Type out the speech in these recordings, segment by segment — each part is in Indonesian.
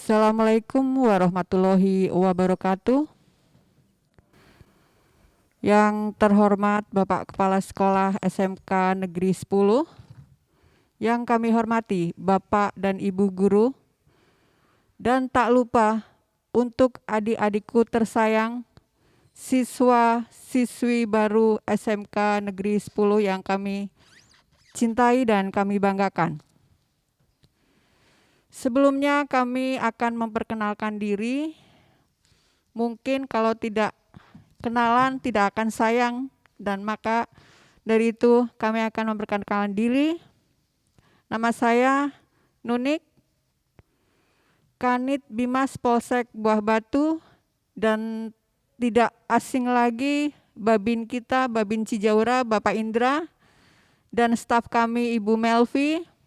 Assalamualaikum warahmatullahi wabarakatuh. Yang terhormat Bapak Kepala Sekolah SMK Negeri 10, yang kami hormati Bapak dan Ibu Guru, dan tak lupa untuk adik-adikku tersayang, siswa-siswi baru SMK Negeri 10 yang kami cintai dan kami banggakan. Sebelumnya kami akan memperkenalkan diri. Mungkin kalau tidak kenalan tidak akan sayang, dan maka dari itu kami akan memperkenalkan diri. Nama saya Nunik, Kanit Bimas Polsek Buah Batu, dan tidak asing lagi Babin kita, Babin Cijaura, Bapak Indra, dan staf kami Ibu Melvi,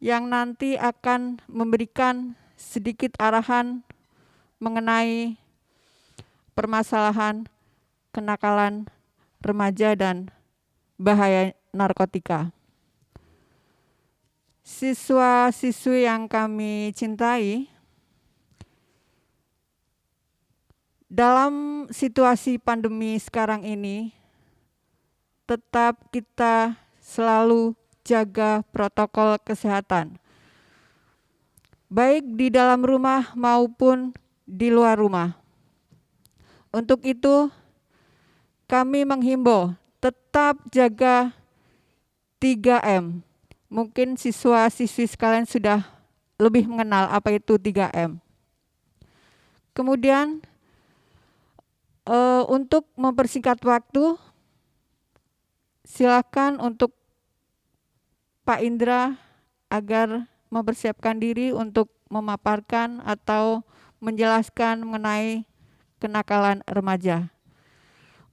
yang nanti akan memberikan sedikit arahan mengenai permasalahan kenakalan remaja dan bahaya narkotika. Siswa-siswi yang kami cintai, dalam situasi pandemi sekarang ini, tetap kita selalu jaga protokol kesehatan, baik di dalam rumah maupun di luar rumah. Untuk itu, kami menghimbau tetap jaga 3M. Mungkin siswa-siswi sekalian sudah lebih mengenal apa itu 3M. Kemudian, untuk mempersingkat waktu, silakan untuk Pak Indra agar mempersiapkan diri untuk memaparkan atau menjelaskan mengenai kenakalan remaja.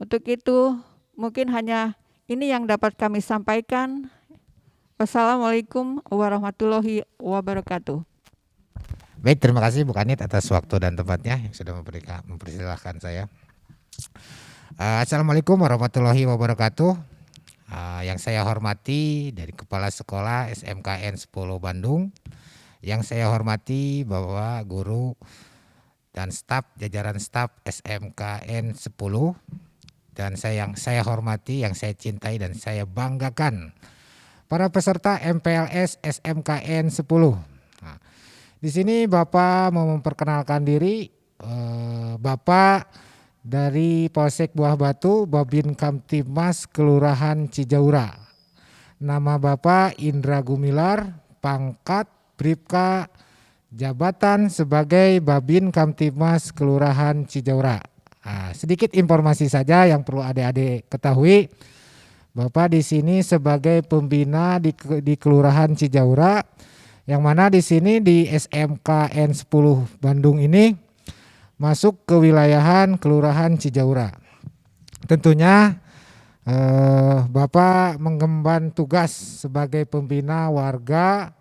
Untuk itu mungkin hanya ini yang dapat kami sampaikan. Wassalamualaikum warahmatullahi wabarakatuh. Baik, terima kasih Bu Kanit atas waktu dan tempatnya yang sudah mempersilahkan saya. Assalamualaikum warahmatullahi wabarakatuh. Yang saya hormati dari Kepala Sekolah SMKN 10 Bandung, yang saya hormati Bapak Guru dan staf, jajaran staf SMKN 10, dan yang saya hormati, yang saya cintai dan saya banggakan, para peserta MPLS SMKN 10. Nah, di sini Bapak mau memperkenalkan diri, Bapak dari Polsek Buah Batu, Babin Kamtibmas Kelurahan Cijaura. Nama Bapak Indra Gumilar, pangkat Bribka, jabatan sebagai Babin Kamtibmas Kelurahan Cijaura. Sedikit informasi saja yang perlu adik-adik ketahui. Bapak di sini sebagai pembina di Kelurahan Cijaura, yang mana di sini di SMKN 10 Bandung ini masuk ke wilayahan Kelurahan Cijaura. Tentunya Bapak mengemban tugas sebagai pembina warga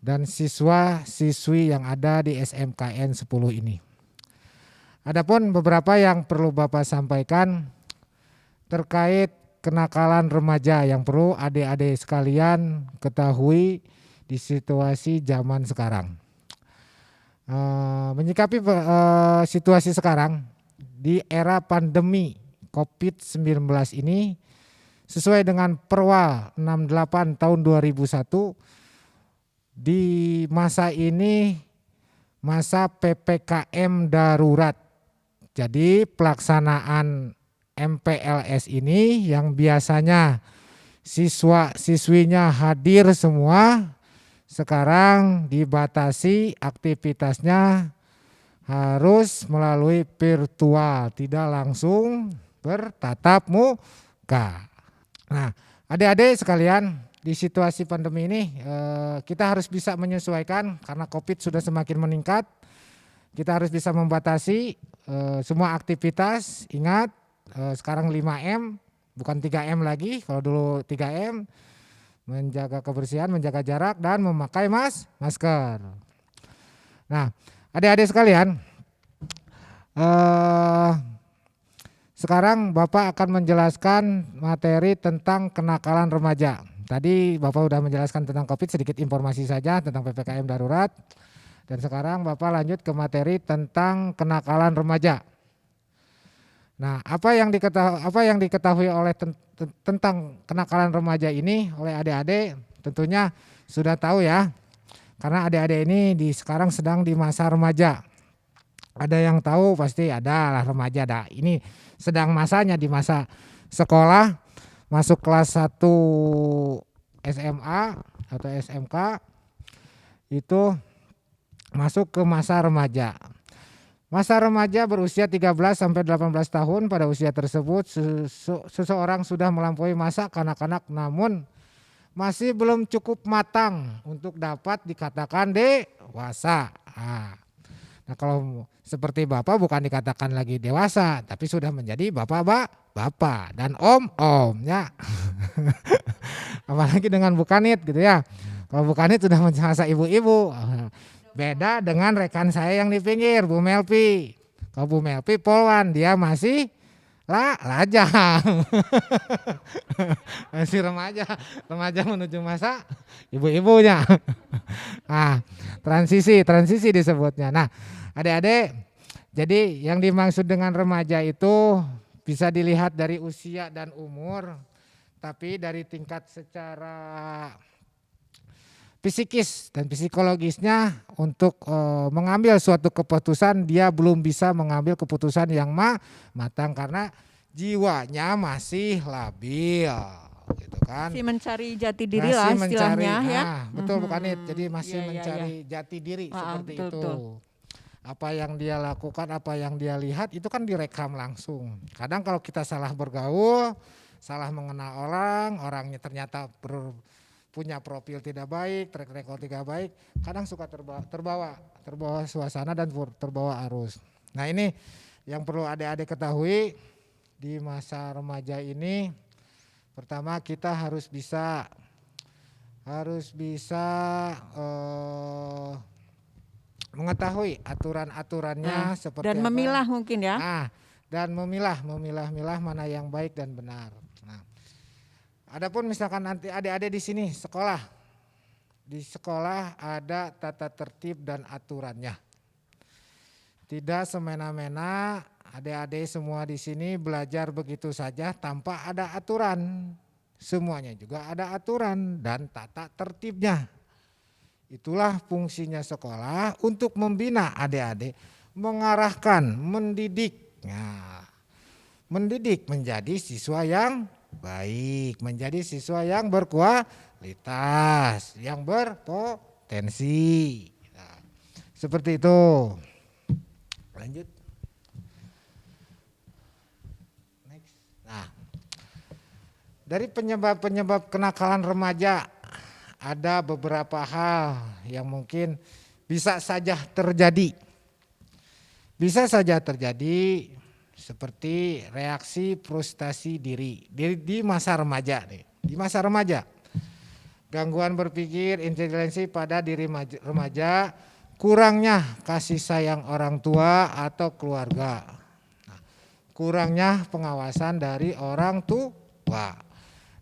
dan siswa-siswi yang ada di SMKN 10 ini. Adapun beberapa yang perlu Bapak sampaikan terkait kenakalan remaja yang perlu adik-adik sekalian ketahui di situasi zaman sekarang. Menyikapi situasi sekarang di era pandemi COVID-19 ini, sesuai dengan Perwal 68 tahun 2001, di masa ini masa PPKM darurat. Jadi pelaksanaan MPLS ini yang biasanya siswa-siswinya hadir semua, sekarang dibatasi aktivitasnya harus melalui virtual, tidak langsung bertatap muka. Nah, adik-adik sekalian, di situasi pandemi ini kita harus bisa menyesuaikan karena COVID sudah semakin meningkat. Kita harus bisa membatasi semua aktivitas. Ingat, sekarang 5M, bukan 3M lagi. Kalau dulu 3M, menjaga kebersihan, menjaga jarak, dan memakai masker. Nah, adik-adik sekalian, sekarang Bapak akan menjelaskan materi tentang kenakalan remaja. Tadi Bapak sudah menjelaskan tentang COVID, sedikit informasi saja tentang PPKM darurat. Dan sekarang Bapak lanjut ke materi tentang kenakalan remaja. Nah, apa yang diketahui oleh tentang kenakalan remaja ini oleh adik-adik tentunya sudah tahu ya. Karena adik-adik ini sekarang sedang di masa remaja. Ada yang tahu pasti ada lah remaja dah. Ini sedang masanya di masa sekolah, masuk kelas 1 SMA atau SMK itu masuk ke masa remaja. Masa remaja berusia 13 sampai 18 tahun. Pada usia tersebut seseorang sudah melampaui masa kanak-kanak namun masih belum cukup matang untuk dapat dikatakan dewasa. Nah, kalau seperti Bapak bukan dikatakan lagi dewasa, tapi sudah menjadi bapak dan om ya. Apalagi dengan Bu Kanit gitu ya. Kalau Bu Kanit sudah masa ibu-ibu. Beda dengan rekan saya yang di pinggir, Bu Melpi. Kalau Bu Melpi polwan, dia masih lajang. Masih remaja menuju masa ibu-ibunya. Nah, transisi disebutnya. Nah, adik-adik, jadi yang dimaksud dengan remaja itu bisa dilihat dari usia dan umur, tapi dari tingkat secara psikis dan psikologisnya untuk mengambil suatu keputusan dia belum bisa mengambil keputusan yang matang karena jiwanya masih labil gitu kan. Masih mencari jati diri lah istilahnya ya. Betul bukan itu. Jadi masih mencari jati diri seperti betul, itu. Betul. Apa yang dia lakukan, apa yang dia lihat itu kan direkam langsung. Kadang kalau kita salah bergaul, salah mengenal orangnya ternyata punya profil tidak baik, track record tidak baik, kadang suka terbawa suasana dan terbawa arus. Nah, ini yang perlu adik-adik ketahui di masa remaja ini. Pertama kita harus bisa mengetahui aturan-aturannya seperti dan memilah apa. Mungkin ya. Dan memilah mana yang baik dan benar. Adapun misalkan nanti adik-adik di sini di sekolah ada tata tertib dan aturannya. Tidak semena-mena adik-adik semua di sini belajar begitu saja tanpa ada aturan. Semuanya juga ada aturan dan tata tertibnya. Itulah fungsinya sekolah untuk membina adik-adik, mengarahkan, mendidik. Nah, mendidik menjadi siswa yang baik, menjadi siswa yang berkualitas, yang berpotensi. Nah, seperti itu. Lanjut. Next. Nah, dari penyebab kenakalan remaja ada beberapa hal yang mungkin bisa saja terjadi. Bisa saja terjadi seperti reaksi frustasi diri di masa remaja nih. Di masa remaja, gangguan berpikir, intelijensi pada diri remaja, kurangnya kasih sayang orang tua atau keluarga, kurangnya pengawasan dari orang tua,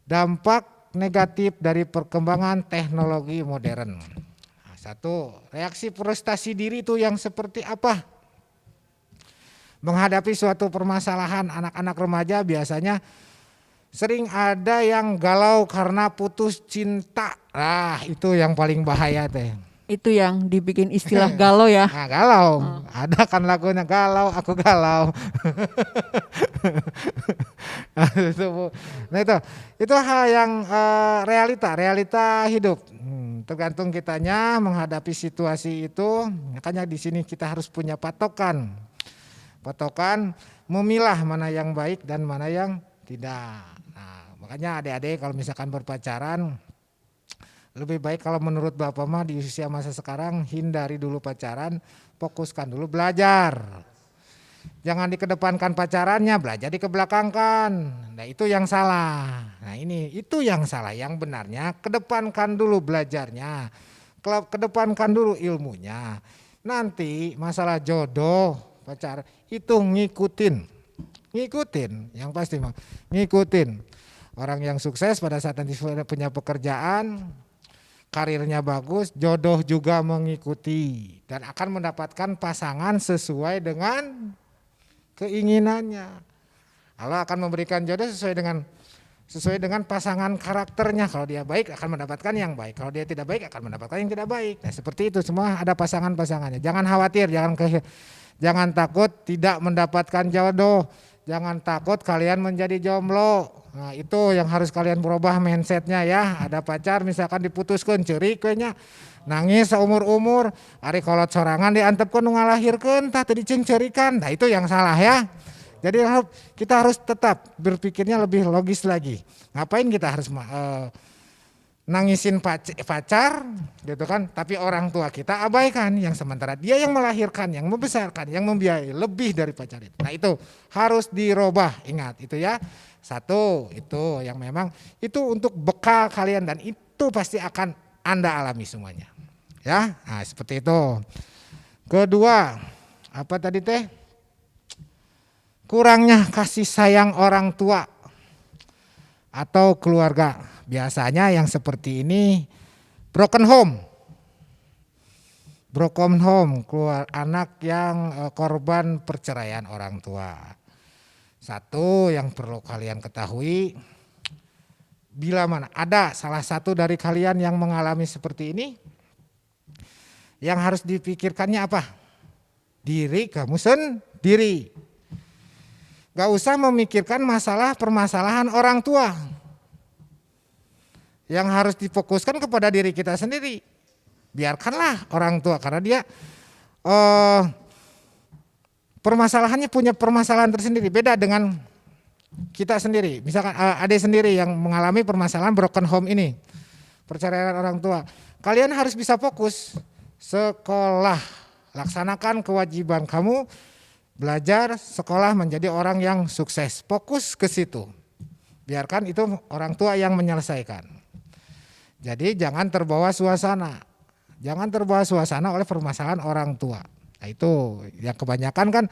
dampak negatif dari perkembangan teknologi modern. Nah, satu, reaksi frustasi diri itu yang seperti apa? Menghadapi suatu permasalahan anak-anak remaja biasanya sering ada yang galau karena putus cinta. Nah, itu yang paling bahaya teh. Itu yang dibikin istilah galau ya. Nah, galau. Ada kan lagunya galau, aku galau. Nah, itu hal yang realita hidup. Tergantung kitanya menghadapi situasi itu. Makanya di sini kita harus punya patokan memilah mana yang baik dan mana yang tidak. Nah, makanya adik-adik kalau misalkan berpacaran lebih baik kalau menurut Bapak mah di usia masa sekarang hindari dulu pacaran, fokuskan dulu belajar. Jangan dikedepankan pacarannya, belajar dikebelakangkan. Nah, itu yang salah. Nah, itu yang salah. Yang benarnya kedepankan dulu belajarnya. Kedepankan dulu ilmunya. Nanti masalah jodoh pacar itu ngikutin yang pasti ngikutin orang yang sukses pada saat nanti punya pekerjaan, karirnya bagus, jodoh juga mengikuti dan akan mendapatkan pasangan sesuai dengan keinginannya. Allah akan memberikan jodoh sesuai dengan pasangan karakternya. Kalau dia baik akan mendapatkan yang baik, kalau dia tidak baik akan mendapatkan yang tidak baik. Nah, seperti itu, semua ada pasangannya. Jangan khawatir, jangan takut tidak mendapatkan jodoh. Jangan takut kalian menjadi jomblo. Nah, itu yang harus kalian berubah mindsetnya ya. Ada pacar misalkan diputuskan cerik kayaknya nangis seumur-umur, ari kolot sorangan diantepkeun nu ngalahirkeun tah teu dicencerikan. Nah, itu yang salah ya. Jadi kita harus tetap berpikirnya lebih logis lagi. Ngapain kita harus nangisin pacar gitu kan, tapi orang tua kita abaikan, yang sementara dia yang melahirkan, yang membesarkan, yang membiayai lebih dari pacar itu. Nah, itu harus dirubah, ingat itu ya. Satu, itu yang memang itu untuk bekal kalian dan itu pasti akan Anda alami semuanya. Ya, nah seperti itu. Kedua, apa tadi teh? Kurangnya kasih sayang orang tua atau keluarga. Biasanya yang seperti ini broken home, keluar anak yang korban perceraian orang tua. Satu yang perlu kalian ketahui, bila mana ada salah satu dari kalian yang mengalami seperti ini, yang harus dipikirkannya apa? Diri kamu sendiri. Gak usah memikirkan permasalahan orang tua. Yang harus difokuskan kepada diri kita sendiri. Biarkanlah orang tua, karena dia permasalahannya punya permasalahan tersendiri. Beda dengan kita sendiri. Misalkan adik sendiri yang mengalami permasalahan broken home ini, perceraian orang tua. Kalian harus bisa fokus sekolah. Laksanakan kewajiban kamu, belajar, sekolah menjadi orang yang sukses. Fokus ke situ. Biarkan itu orang tua yang menyelesaikan. Jadi jangan terbawa suasana. Jangan terbawa suasana oleh permasalahan orang tua. Nah, itu yang kebanyakan kan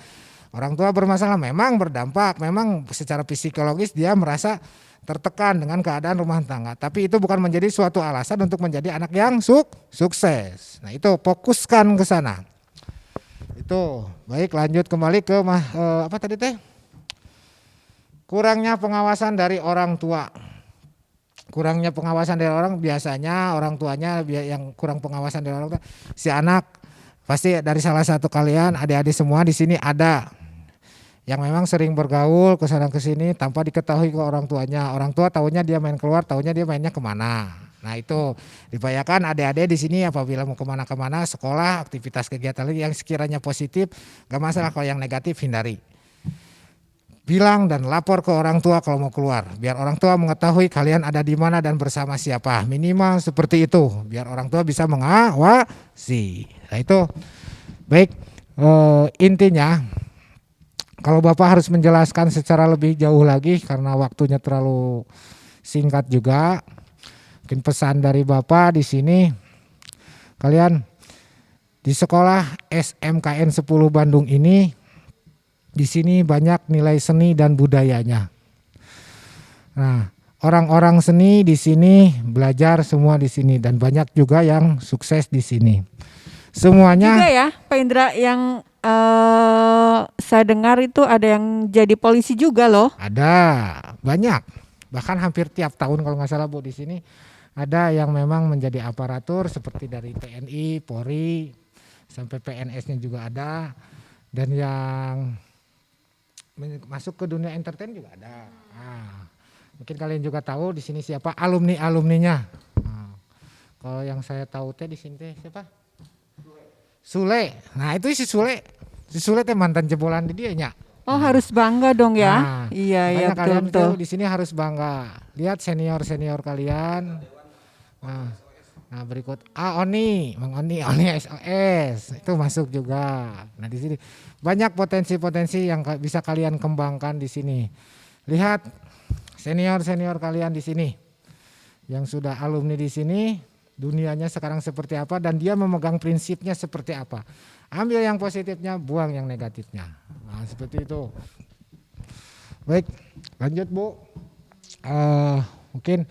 orang tua bermasalah, memang berdampak, memang secara psikologis dia merasa tertekan dengan keadaan rumah tangga. Tapi itu bukan menjadi suatu alasan untuk menjadi anak yang sukses. Nah, itu fokuskan ke sana. Itu baik, lanjut kembali ke apa tadi teh? Kurangnya pengawasan dari orang tua. Kurangnya pengawasan dari biasanya orang tuanya yang kurang pengawasan dari orang tua. Si anak pasti dari salah satu kalian, adik-adik semua di sini ada yang memang sering bergaul ke sana ke sini tanpa diketahui ke orang tuanya. Orang tua taunya dia main keluar, taunya dia mainnya kemana. Nah, itu dibayangkan adik-adik di sini apabila mau kemana-kemana, sekolah, aktivitas kegiatan yang sekiranya positif, gak masalah. Kalau yang negatif hindari. Bilang dan lapor ke orang tua kalau mau keluar, biar orang tua mengetahui kalian ada di mana dan bersama siapa. Minimal seperti itu, biar orang tua bisa mengawasi. Nah, itu baik, intinya kalau Bapak harus menjelaskan secara lebih jauh lagi karena waktunya terlalu singkat juga. Mungkin pesan dari Bapak di sini, kalian di sekolah SMKN 10 Bandung ini, di sini banyak nilai seni dan budayanya. Nah, orang-orang seni di sini belajar semua di sini dan banyak juga yang sukses di sini. Semuanya juga ya, Pak Indra, yang saya dengar itu ada yang jadi polisi juga loh. Ada, banyak. Bahkan hampir tiap tahun kalau nggak salah Bu di sini ada yang memang menjadi aparatur seperti dari TNI, Polri, sampai PNS-nya juga ada, dan yang masuk ke dunia entertain juga ada. Nah, mungkin kalian juga tahu di sini siapa alumninya. Nah, kalau yang saya tahu teh di sini teh siapa? Sule. Nah, itu si Sule. Si Sule teh mantan jebolan di dia nya. Oh, harus bangga dong ya. Nah, iya ya, kalian betul. di sini harus bangga. Lihat senior kalian. Nah, berikut Mang Oni SOS itu masuk juga. Nah, di sini banyak potensi-potensi yang bisa kalian kembangkan di sini. Lihat senior kalian di sini yang sudah alumni di sini, dunianya sekarang seperti apa dan dia memegang prinsipnya seperti apa. Ambil yang positifnya, buang yang negatifnya. Nah, seperti itu. Baik, lanjut Bu. Mungkin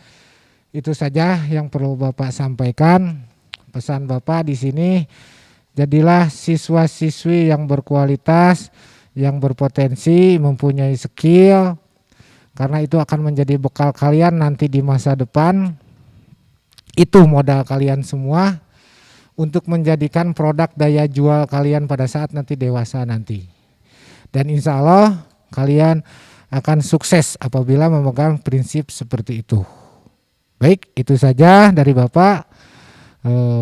Itu saja yang perlu Bapak sampaikan. Pesan Bapak di sini, jadilah siswa-siswi yang berkualitas, yang berpotensi, mempunyai skill, karena itu akan menjadi bekal kalian nanti di masa depan. Itu modal kalian semua untuk menjadikan produk daya jual kalian pada saat nanti dewasa nanti. Dan insya Allah kalian akan sukses apabila memegang prinsip seperti itu. Baik, itu saja dari Bapak.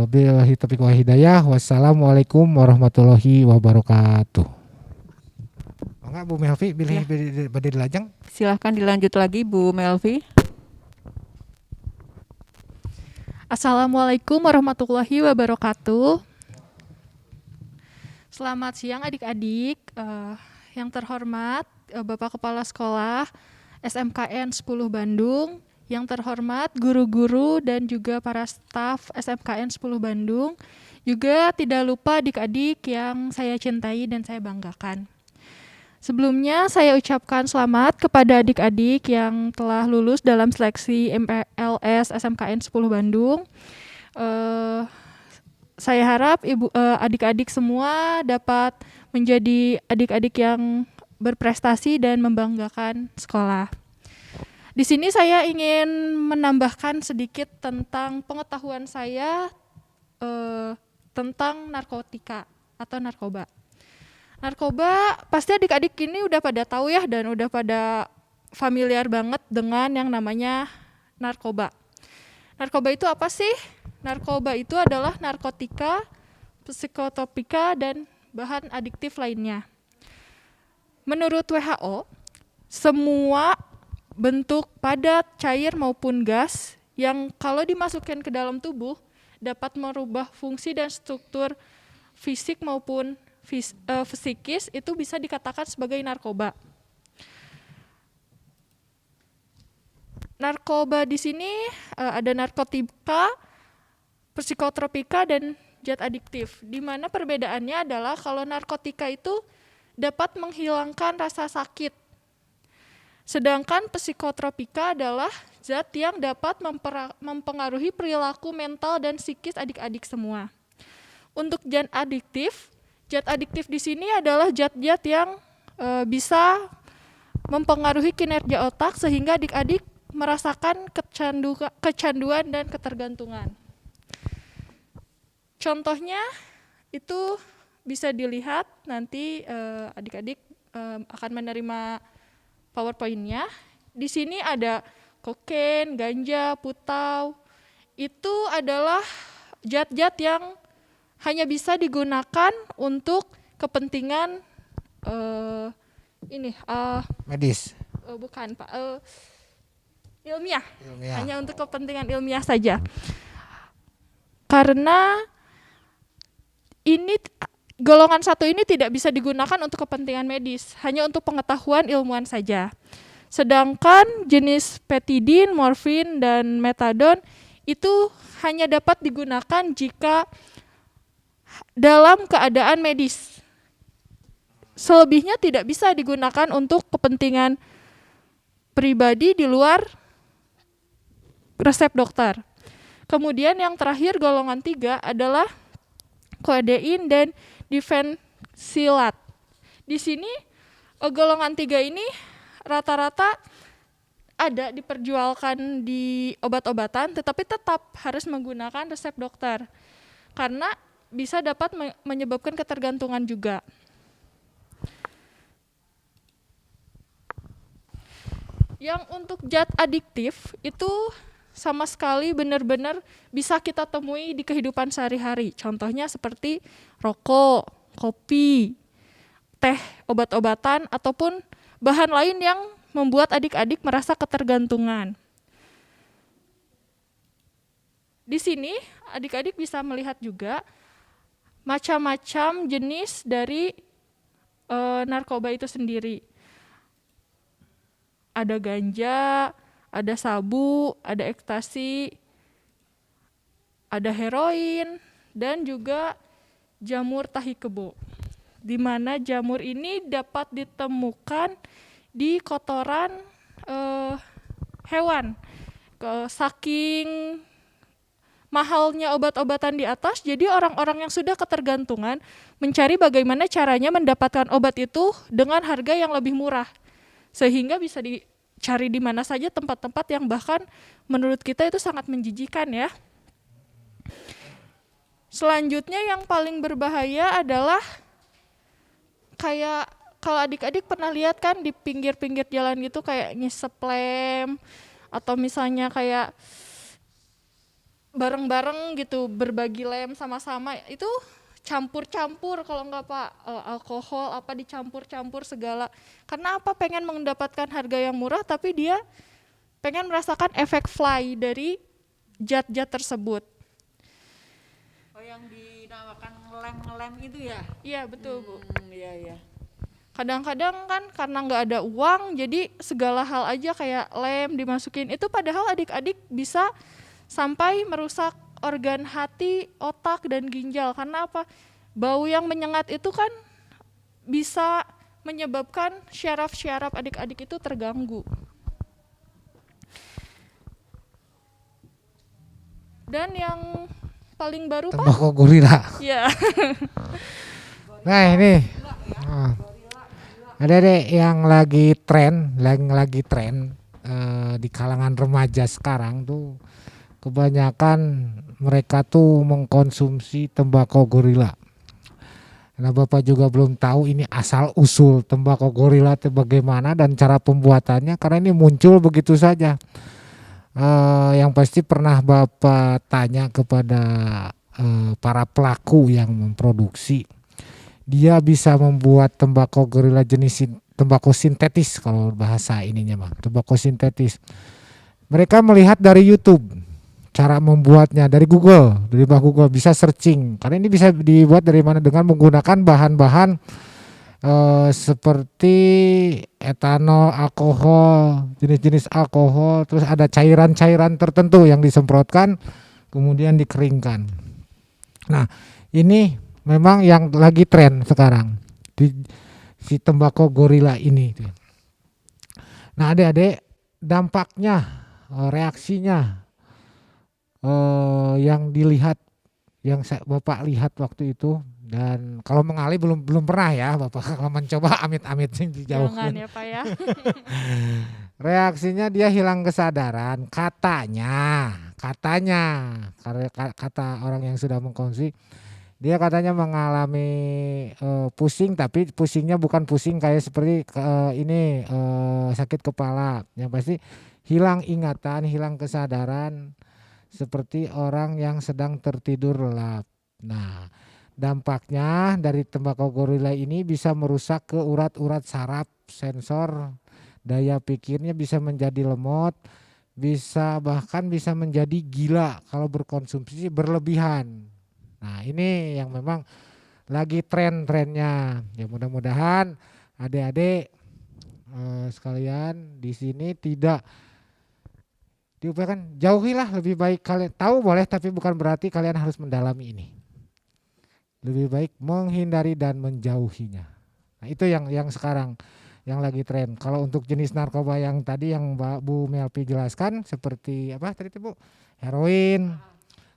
Billahi taufiq wal hidayah. Wassalamualaikum warahmatullahi wabarakatuh. Enggak Bu Melvi, pilih bade dilajeng. Silahkan dilanjut lagi Bu Melvi. Assalamualaikum warahmatullahi wabarakatuh. Selamat siang adik-adik. Yang terhormat Bapak Kepala Sekolah SMKN 10 Bandung, yang terhormat guru-guru dan juga para staf SMKN 10 Bandung, juga tidak lupa adik-adik yang saya cintai dan saya banggakan. Sebelumnya saya ucapkan selamat kepada adik-adik yang telah lulus dalam seleksi MPLS SMKN 10 Bandung. Saya harap adik-adik semua dapat menjadi adik-adik yang berprestasi dan membanggakan sekolah. Di sini saya ingin menambahkan sedikit tentang pengetahuan saya tentang narkotika atau narkoba. Narkoba pasti adik-adik ini udah pada tahu ya, dan udah pada familiar banget dengan yang namanya narkoba. Narkoba itu apa sih? Narkoba itu adalah narkotika, psikotropika, dan bahan adiktif lainnya. Menurut WHO, semua bentuk padat, cair maupun gas yang kalau dimasukkan ke dalam tubuh dapat merubah fungsi dan struktur fisik maupun psikis itu bisa dikatakan sebagai narkoba. Narkoba di sini ada narkotika, psikotropika, dan zat adiktif. Di mana perbedaannya adalah kalau narkotika itu dapat menghilangkan rasa sakit. Sedangkan psikotropika adalah zat yang dapat mempengaruhi perilaku mental dan psikis adik-adik semua. Untuk zat adiktif di sini adalah zat-zat yang bisa mempengaruhi kinerja otak sehingga adik-adik merasakan kecanduan dan ketergantungan. Contohnya itu bisa dilihat nanti adik-adik akan menerima PowerPoint-nya. Di sini ada kokain, ganja, putau. Itu adalah zat-zat yang hanya bisa digunakan untuk kepentingan Medis. Bukan Pak, ilmiah. Hanya untuk kepentingan ilmiah saja. Karena ini golongan satu ini tidak bisa digunakan untuk kepentingan medis, hanya untuk pengetahuan ilmuwan saja. Sedangkan jenis petidin, morfin, dan metadon itu hanya dapat digunakan jika dalam keadaan medis. Selebihnya tidak bisa digunakan untuk kepentingan pribadi di luar resep dokter. Kemudian yang terakhir golongan 3 adalah kodein dan difensilat. Di sini golongan 3 ini rata-rata ada diperjualkan di obat-obatan, tetapi tetap harus menggunakan resep dokter karena bisa dapat menyebabkan ketergantungan juga. Yang untuk zat adiktif itu sama sekali benar-benar bisa kita temui di kehidupan sehari-hari. Contohnya seperti rokok, kopi, teh, obat-obatan, ataupun bahan lain yang membuat adik-adik merasa ketergantungan. Di sini adik-adik bisa melihat juga macam-macam jenis dari narkoba itu sendiri. Ada ganja, ada sabu, ada ekstasi, ada heroin, dan juga jamur tahi kebo. Di mana jamur ini dapat ditemukan di kotoran hewan. Saking mahalnya obat-obatan di atas, jadi orang-orang yang sudah ketergantungan mencari bagaimana caranya mendapatkan obat itu dengan harga yang lebih murah, sehingga bisa dicari di mana saja, tempat-tempat yang bahkan menurut kita itu sangat menjijikan ya. Selanjutnya yang paling berbahaya adalah kayak kalau adik-adik pernah lihat kan di pinggir-pinggir jalan gitu kayak ngisep lem, atau misalnya kayak bareng-bareng gitu berbagi lem sama-sama, itu campur-campur kalau nggak Pak, alkohol apa dicampur-campur segala. Karena apa? Pengen mendapatkan harga yang murah, tapi dia pengen merasakan efek fly dari zat-zat tersebut. Oh, yang dinamakan lem-lem itu ya? Iya betul Bu. Iya. Kadang-kadang kan karena nggak ada uang, jadi segala hal aja kayak lem dimasukin. Itu padahal adik-adik bisa sampai merusak organ hati, otak, dan ginjal. Karena apa? Bau yang menyengat itu kan bisa menyebabkan syaraf-syaraf adik-adik itu terganggu. Dan yang paling baru Pak, Tembakau gorila. ya Nah ini, adik-adik yang lagi tren di kalangan remaja sekarang tuh, kebanyakan mereka tuh mengkonsumsi tembakau gorila. Nah Bapak juga belum tahu ini asal usul tembakau gorila itu bagaimana dan cara pembuatannya, karena ini muncul begitu saja. Yang pasti pernah Bapak tanya kepada para pelaku yang memproduksi, dia bisa membuat tembakau gorila jenis tembakau sintetis, kalau bahasa ininya mah tembakau sintetis. Mereka melihat dari YouTube cara membuatnya, dari Google, dari Google bisa searching. Karena ini bisa dibuat dari mana, dengan menggunakan bahan-bahan seperti etanol, alkohol, jenis-jenis alkohol, terus ada cairan-cairan tertentu yang disemprotkan kemudian dikeringkan. Nah, ini memang yang lagi tren sekarang si tembakau gorila ini. Nah, adik-adik, dampaknya, reaksinya yang dilihat, yang Bapak lihat waktu itu, dan kalau mengalih belum pernah ya Bapak, kalau mencoba amit-amit dijauhkan. jangan ya Pak ya. Reaksinya dia hilang kesadaran, katanya karena kata orang yang sudah mengkonsumsi, dia katanya mengalami pusing, tapi pusingnya bukan pusing kayak seperti sakit kepala. Yang pasti hilang ingatan, hilang kesadaran, seperti orang yang sedang tertidur lelap. Nah, dampaknya dari tembakau gorila ini bisa merusak ke urat-urat saraf, sensor, daya pikirnya bisa menjadi lemot, bahkan bisa menjadi gila kalau berkonsumsi berlebihan. Nah, ini yang memang lagi tren-trennya. Ya mudah-mudahan adik-adik sekalian di sini tidak diupayakan, jauhilah, lebih baik kalian tahu boleh, tapi bukan berarti kalian harus mendalami ini. Lebih baik menghindari dan menjauhinya. Nah, itu yang sekarang yang lagi tren. Kalau untuk jenis narkoba yang tadi yang Bu Melpi jelaskan, seperti apa tadi Bu? Heroin,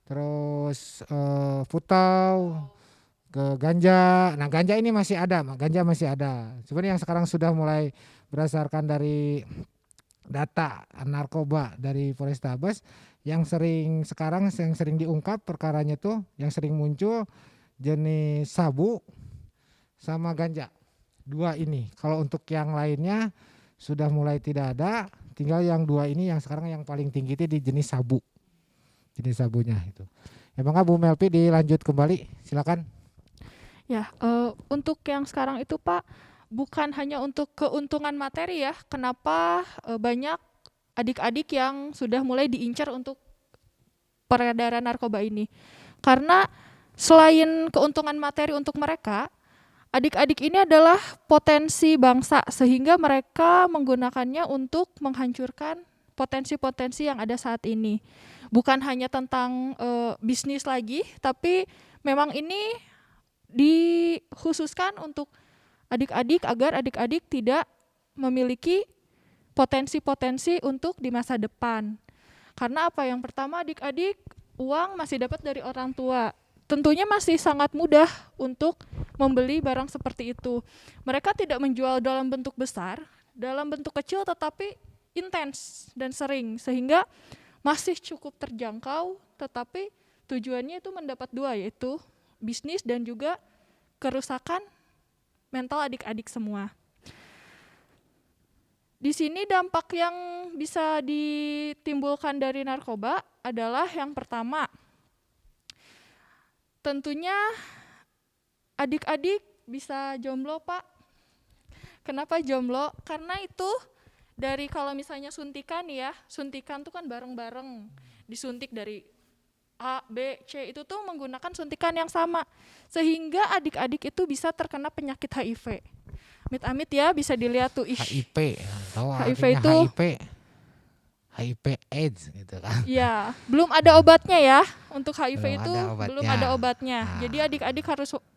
terus putau, ke ganja. Nah, ganja ini masih ada, masih ada. Sebenarnya yang sekarang sudah mulai berdasarkan dari data narkoba dari Polrestabes, yang sering diungkap perkaranya tuh, yang sering muncul jenis sabu sama ganja. Dua ini. Kalau untuk yang lainnya sudah mulai tidak ada, tinggal yang dua ini yang sekarang yang paling tinggi itu di jenis sabu. Jenis sabunya itu. Ya bangga Bu Melpi, dilanjut kembali, silakan. Ya, untuk yang sekarang itu Pak, bukan hanya untuk keuntungan materi ya. Kenapa banyak adik-adik yang sudah mulai diincar untuk peredaran narkoba ini? Karena selain keuntungan materi untuk mereka, adik-adik ini adalah potensi bangsa, sehingga mereka menggunakannya untuk menghancurkan potensi-potensi yang ada saat ini. Bukan hanya tentang bisnis lagi, tapi memang ini dikhususkan untuk adik-adik agar adik-adik tidak memiliki potensi-potensi untuk di masa depan. Karena apa? Yang pertama, adik-adik uang masih dapat dari orang tua. Tentunya masih sangat mudah untuk membeli barang seperti itu. Mereka tidak menjual dalam bentuk besar, dalam bentuk kecil tetapi intens dan sering, sehingga masih cukup terjangkau, tetapi tujuannya itu mendapat dua, yaitu bisnis dan juga kerusakan mental adik-adik semua. Di sini dampak yang bisa ditimbulkan dari narkoba adalah yang pertama, tentunya adik-adik bisa jomblo, Pak. Kenapa jomblo? Karena itu dari kalau misalnya suntikan ya, suntikan tuh kan bareng-bareng, disuntik dari A, B, C, itu tuh menggunakan suntikan yang sama, sehingga adik-adik itu bisa terkena penyakit HIV. Amit-amit ya, bisa dilihat tuh, HIP, tahu HIV artinya itu HIV AIDS gitu kan. ya, belum ada obatnya ya. Untuk HIV Belum itu ada obatnya. belum ada obatnya. Nah. Jadi adik-adik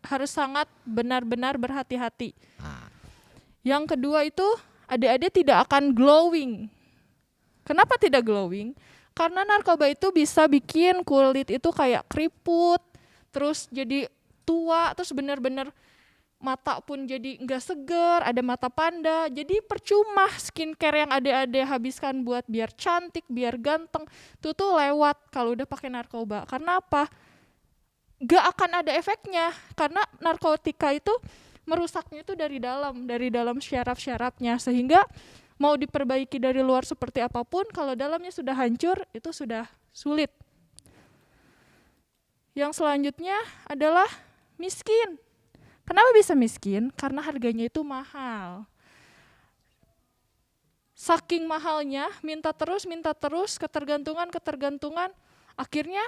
harus sangat benar-benar berhati-hati. Nah, Yang kedua itu, adik-adik tidak akan glowing. Kenapa tidak glowing? Karena narkoba itu bisa bikin kulit itu kayak keriput, terus jadi tua, terus benar-benar mata pun jadi nggak segar, ada mata panda. Jadi percuma skincare yang adik-adik habiskan buat biar cantik, biar ganteng, itu tuh lewat kalau udah pakai narkoba. Karena apa? Nggak akan ada efeknya, karena narkotika itu merusaknya itu dari dalam syaraf-syarafnya, sehingga mau diperbaiki dari luar seperti apapun, kalau dalamnya sudah hancur, itu sudah sulit. Yang selanjutnya adalah miskin. Kenapa bisa miskin? Karena harganya itu mahal. Saking mahalnya, minta terus, ketergantungan, akhirnya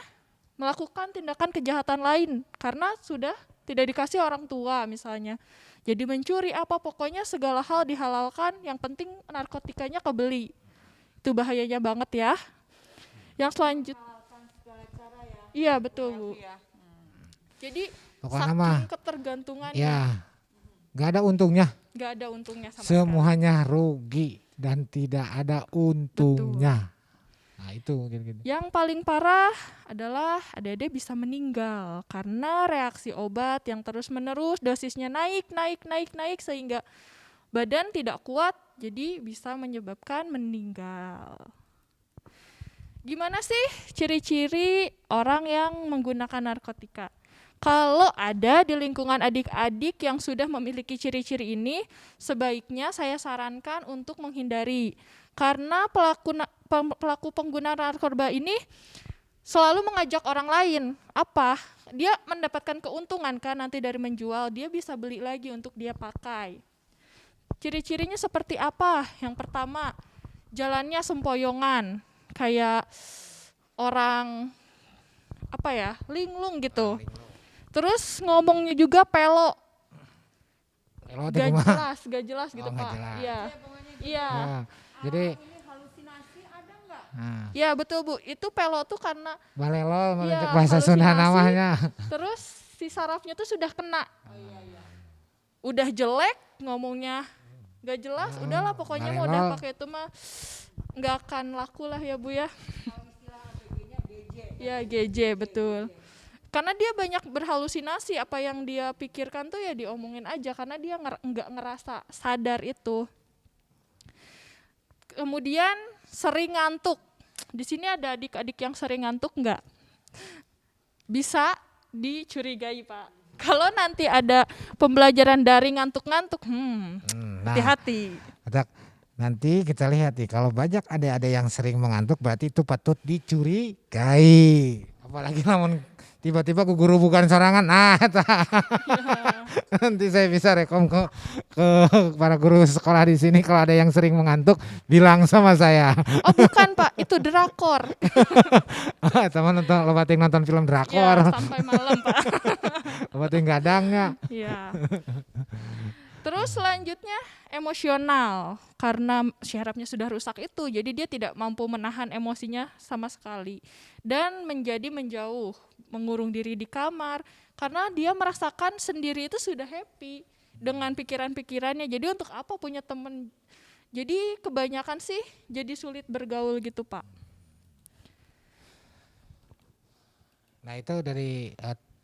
melakukan tindakan kejahatan lain karena sudah tidak dikasih orang tua misalnya. Jadi mencuri apa, pokoknya segala hal dihalalkan, yang penting narkotikanya kebeli. Itu bahayanya banget ya. Yang selanjutnya, iya betul Bu. Jadi pokoknya saking mah ketergantungannya, ya nggak ada untungnya, nggak ada untungnya sama sekali. semuanya rugi dan tidak ada untungnya. Nah itu mungkin. Yang paling parah adalah adik-adik bisa meninggal karena reaksi obat yang terus-menerus, dosisnya naik sehingga badan tidak kuat, jadi bisa menyebabkan meninggal. Gimana sih ciri-ciri orang yang menggunakan narkotika? Kalau ada di lingkungan adik-adik yang sudah memiliki ciri-ciri ini, sebaiknya saya sarankan untuk menghindari. Karena pelaku pengguna narkoba ini selalu mengajak orang lain. Apa? Dia mendapatkan keuntungan kan nanti dari menjual, dia bisa beli lagi untuk dia pakai. Ciri-cirinya seperti apa? Yang pertama, jalannya sempoyongan, kayak orang linglung gitu. Terus ngomongnya juga pelo, gak jelas gitu Pak. Iya. Jadi halusinasi ada nggak? Iya betul Bu, itu pelo tuh karena balelo ya, bahasa Sunda halusinasi, namanya. terus si sarafnya tuh sudah kena. Udah jelek ngomongnya, gak jelas, udahlah pokoknya mau udah pakai itu mah nggak akan laku lah ya Bu ya. Ya GJ betul. Karena dia banyak berhalusinasi, apa yang dia pikirkan tuh ya diomongin aja karena dia nggak ngerasa sadar itu. Kemudian sering ngantuk. Di sini ada adik-adik yang sering ngantuk nggak? Bisa dicurigai Pak. Kalau nanti ada pembelajaran daring ngantuk-ngantuk, hati-hati. Nanti kita lihat nih, kalau banyak ada yang sering mengantuk berarti itu patut dicurigai. Apalagi namun tiba-tiba ku guru bukan sorangan, nanti saya bisa rekom ke para guru sekolah di sini, kalau ada yang sering mengantuk bilang sama saya. Oh bukan Pak, itu drakor. Teman nonton film drakor. Ya, sampai malam Pak. Lobating gadangnya. Iya. Terus selanjutnya emosional, karena syarafnya sudah rusak itu, jadi dia tidak mampu menahan emosinya sama sekali dan menjadi menjauh, mengurung diri di kamar karena dia merasakan sendiri itu sudah happy dengan pikiran-pikirannya. Jadi untuk apa punya teman? Jadi kebanyakan sih jadi sulit bergaul gitu Pak. Nah itu dari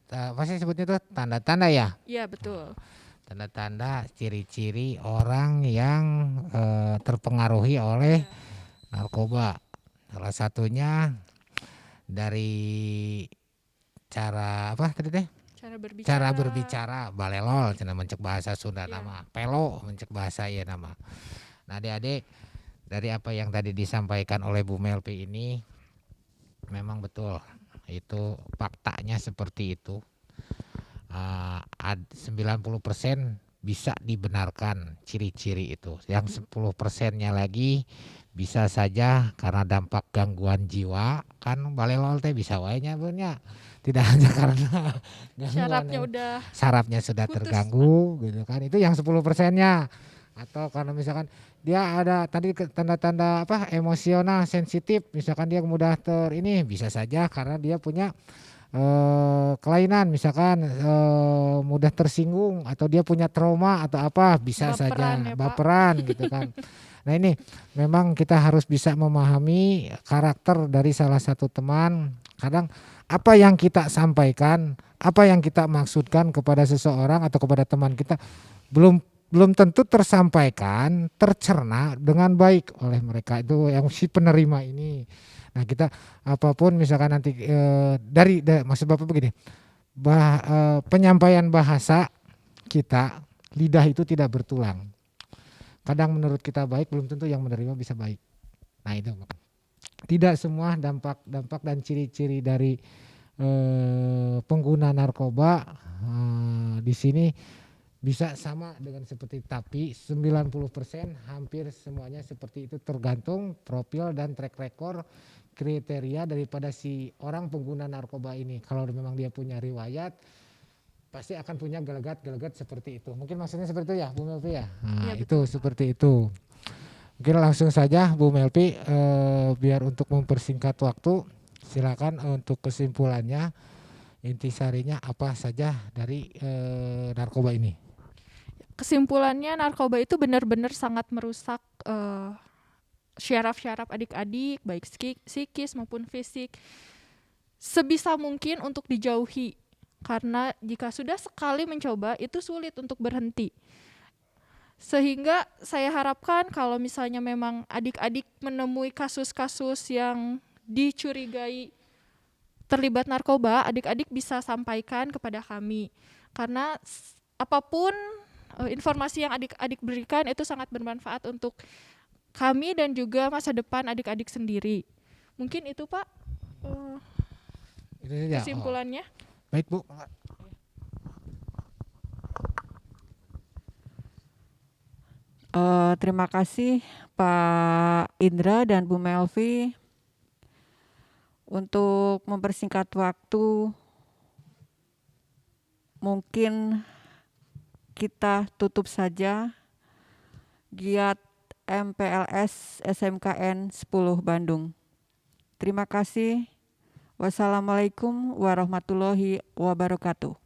apa sih sebutnya tuh tanda-tanda ya? Iya, betul. Tanda-tanda ciri-ciri orang yang terpengaruhi oleh narkoba. Salah satunya dari cara apa tadi teh? Cara berbicara. Cara berbicara, balelol, cenah mencek bahasa Sunda Iya. nama, pelo mencek bahasa ieu nama. Nah, adik-adik, dari apa yang tadi disampaikan oleh Bu Melpi ini memang betul. Itu faktanya seperti itu. 90% bisa dibenarkan ciri-ciri itu. Yang 10%-nya lagi bisa saja karena dampak gangguan jiwa, kan balelol teh bisa wae nya Bun, nya. Tidak hanya karena Syarafnya gangguan udah sarafnya sudah putus. terganggu gitu kan. Itu yang 10%-nya. Atau karena misalkan dia ada tadi tanda-tanda apa emosional sensitif, misalkan dia mudah ini bisa saja karena dia punya kelainan, misalkan mudah tersinggung atau dia punya trauma atau apa, bisa Baperan saja ya, Pak. baperan gitu kan. Nah ini memang kita harus bisa memahami karakter dari salah satu teman. Kadang apa yang kita sampaikan, apa yang kita maksudkan kepada seseorang atau kepada teman kita belum belum tentu tersampaikan, tercerna dengan baik oleh mereka, itu yang si penerima ini. Nah kita apapun misalkan nanti maksud Bapak begini, penyampaian bahasa kita, lidah itu tidak bertulang. Kadang menurut kita baik, belum tentu yang menerima bisa baik. Nah itu tidak semua dampak dan ciri-ciri dari pengguna narkoba di sini bisa sama dengan seperti, tapi 90% hampir semuanya seperti itu, tergantung profil dan track record kriteria daripada si orang pengguna narkoba ini. Kalau memang dia punya riwayat, pasti akan punya gelagat seperti itu. Mungkin maksudnya seperti itu ya Bu Melpi ya? Nah, Iya, itu seperti itu. Mungkin langsung saja Bu Melpi, biar untuk mempersingkat waktu, silakan untuk kesimpulannya, intisarinya apa saja dari narkoba ini. Kesimpulannya, narkoba itu benar-benar sangat merusak syaraf-syaraf adik-adik, baik psikis maupun fisik. Sebisa mungkin untuk dijauhi, karena jika sudah sekali mencoba itu sulit untuk berhenti. Sehingga saya harapkan kalau misalnya memang adik-adik menemui kasus-kasus yang dicurigai terlibat narkoba, adik-adik bisa sampaikan kepada kami. Karena apapun informasi yang adik-adik berikan itu sangat bermanfaat untuk kami dan juga masa depan adik-adik sendiri. Mungkin itu Pak Itu saja. kesimpulannya. Baik Bu. Terima kasih Pak Indra dan Bu Melvi. Untuk mempersingkat waktu, mungkin kita tutup saja giat MPLS SMKN 10 Bandung. Terima kasih. Wassalamualaikum warahmatullahi wabarakatuh.